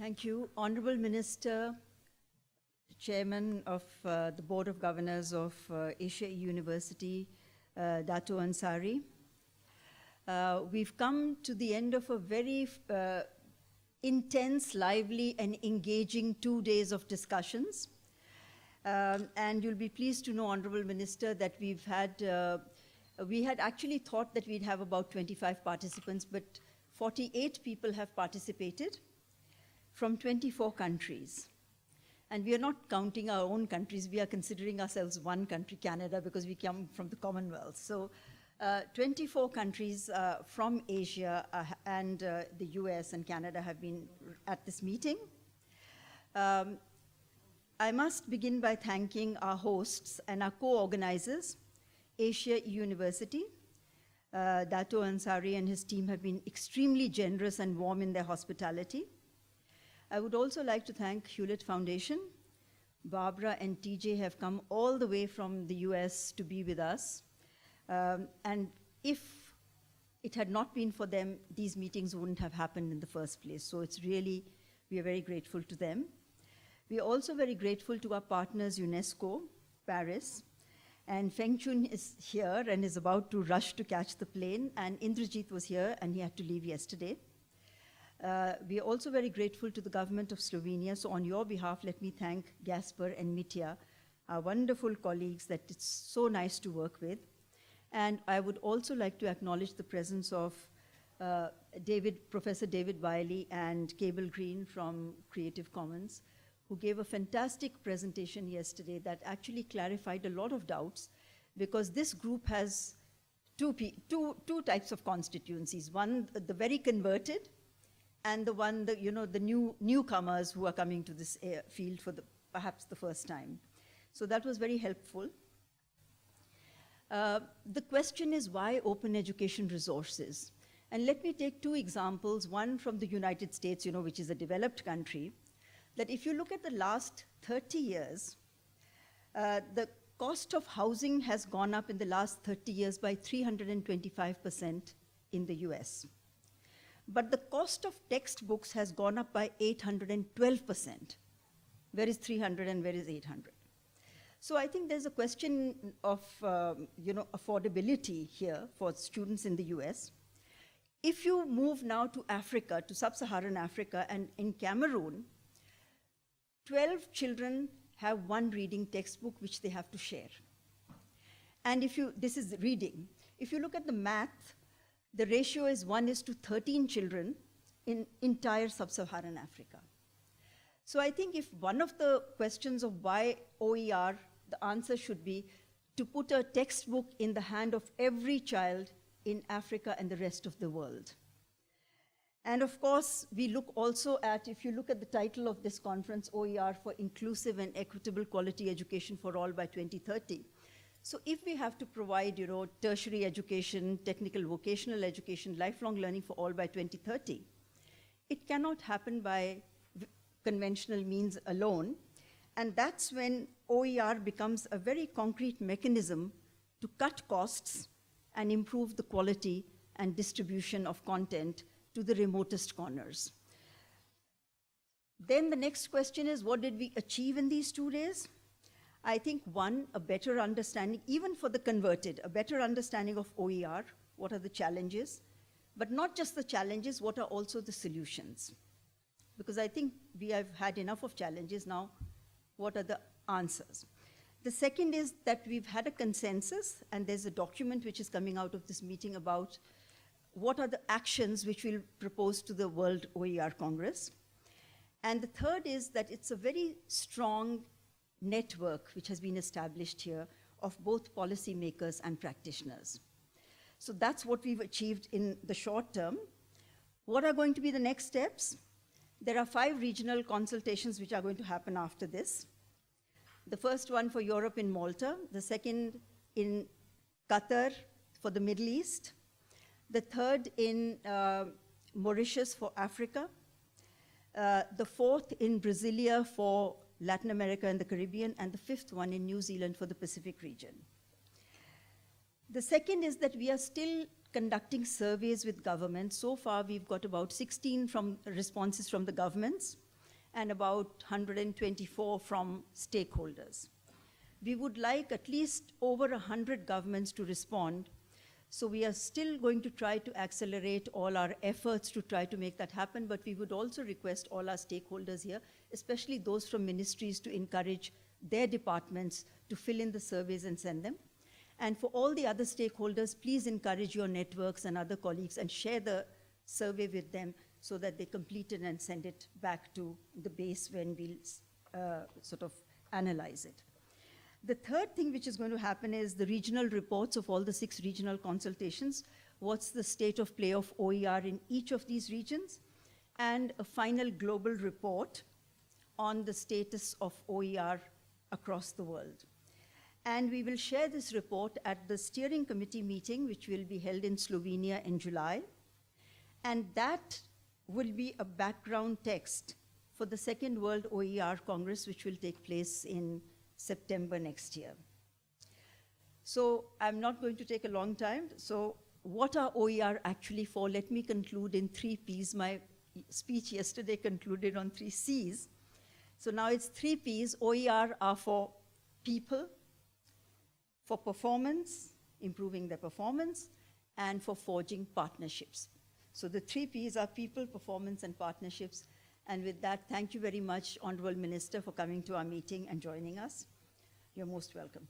Thank you. Honorable Minister, Chairman of the Board of Governors of Asia University, Dato Ansari. We've come to the end of a very intense, lively, and engaging 2 days of discussions. And you'll be pleased to know, Honorable Minister, that we had actually thought that we'd have about 25 participants, but 48 people have participated from 24 countries. And we are not counting our own countries, we are considering ourselves one country, Canada, because we come from the Commonwealth. So 24 countries from Asia and the US and Canada have been at this meeting. I must begin by thanking our hosts and our co-organizers, Asia University. Dato Ansari and his team have been extremely generous and warm in their hospitality. I would also like to thank Hewlett Foundation. Barbara and TJ have come all the way from the US to be with us. And if it had not been for them, these meetings wouldn't have happened in the first place. So it's really, we are very grateful to them. We are also very grateful to our partners, UNESCO, Paris. And Feng Chun is here and is about to rush to catch the plane. And Indrajit was here and he had to leave yesterday. We are also very grateful to the government of Slovenia. So on your behalf, let me thank Gasper and Mitya, our wonderful colleagues that it's so nice to work with. And I would also like to acknowledge the presence of Professor David Wiley and Cable Green from Creative Commons, who gave a fantastic presentation yesterday that actually clarified a lot of doubts, because this group has two types of constituencies. One, the very converted, and the one, the newcomers who are coming to this field for perhaps the first time. So that was very helpful. The question is, why open education resources? And let me take two examples, one from the United States, which is a developed country, that if you look at the last 30 years, the cost of housing has gone up in the last 30 years by 325% in the US. But the cost of textbooks has gone up by 812%. Where is 300 and where is 800? So I think there's a question of affordability here for students in the US. If you move now to Africa, to sub-Saharan Africa, and in Cameroon, 12 children have one reading textbook which they have to share. And this is reading. If you look at the math, the ratio is 1:13 children in entire sub-Saharan Africa. So I think if one of the questions of why OER, the answer should be to put a textbook in the hand of every child in Africa and the rest of the world. And of course, we look also at, if you look at the title of this conference, OER for Inclusive and Equitable Quality Education for All by 2030. So if we have to provide, tertiary education, technical vocational education, lifelong learning for all by 2030, it cannot happen by conventional means alone. And that's when OER becomes a very concrete mechanism to cut costs and improve the quality and distribution of content to the remotest corners. Then the next question is, what did we achieve in these 2 days? I think one, a better understanding, even for the converted, a better understanding of OER, what are the challenges, but not just the challenges, what are also the solutions? Because I think we have had enough of challenges now, what are the answers? The second is that we've had a consensus, and there's a document which is coming out of this meeting about what are the actions which we'll propose to the World OER Congress. And the third is that it's a very strong network which has been established here of both policymakers and practitioners. So that's what we've achieved in the short term. What are going to be the next steps? There are 5 regional consultations which are going to happen after this. The first one for Europe in Malta, the second in Qatar for the Middle East, the third in Mauritius for Africa, the fourth in Brasilia for Latin America and the Caribbean, and the 5th one in New Zealand for the Pacific region. The second is that we are still conducting surveys with governments. So far, we've got about 16 responses from the governments. and about 124 from stakeholders. We would like at least over 100 governments to respond. So we are still going to try to accelerate all our efforts to try to make that happen, but we would also request all our stakeholders here, especially those from ministries, to encourage their departments to fill in the surveys and send them. And for all the other stakeholders, please encourage your networks and other colleagues and share the survey with them so that they complete it and send it back to the base when we'll sort of analyze it. The third thing which is going to happen is the regional reports of all the 6 regional consultations. What's the state of play of OER in each of these regions? And a final global report on the status of OER across the world. And we will share this report at the steering committee meeting, which will be held in Slovenia in July. And that will be a background text for the Second World OER Congress, which will take place in September next year. So I'm not going to take a long time. So what are OER actually for? Let me conclude in 3 Ps. My speech yesterday concluded on 3 Cs. So now it's 3 Ps. OER are for people, for performance, improving their performance, and for forging partnerships. So the 3 Ps are people, performance, and partnerships. And with that, thank you very much, Honorable Minister, for coming to our meeting and joining us. You're most welcome.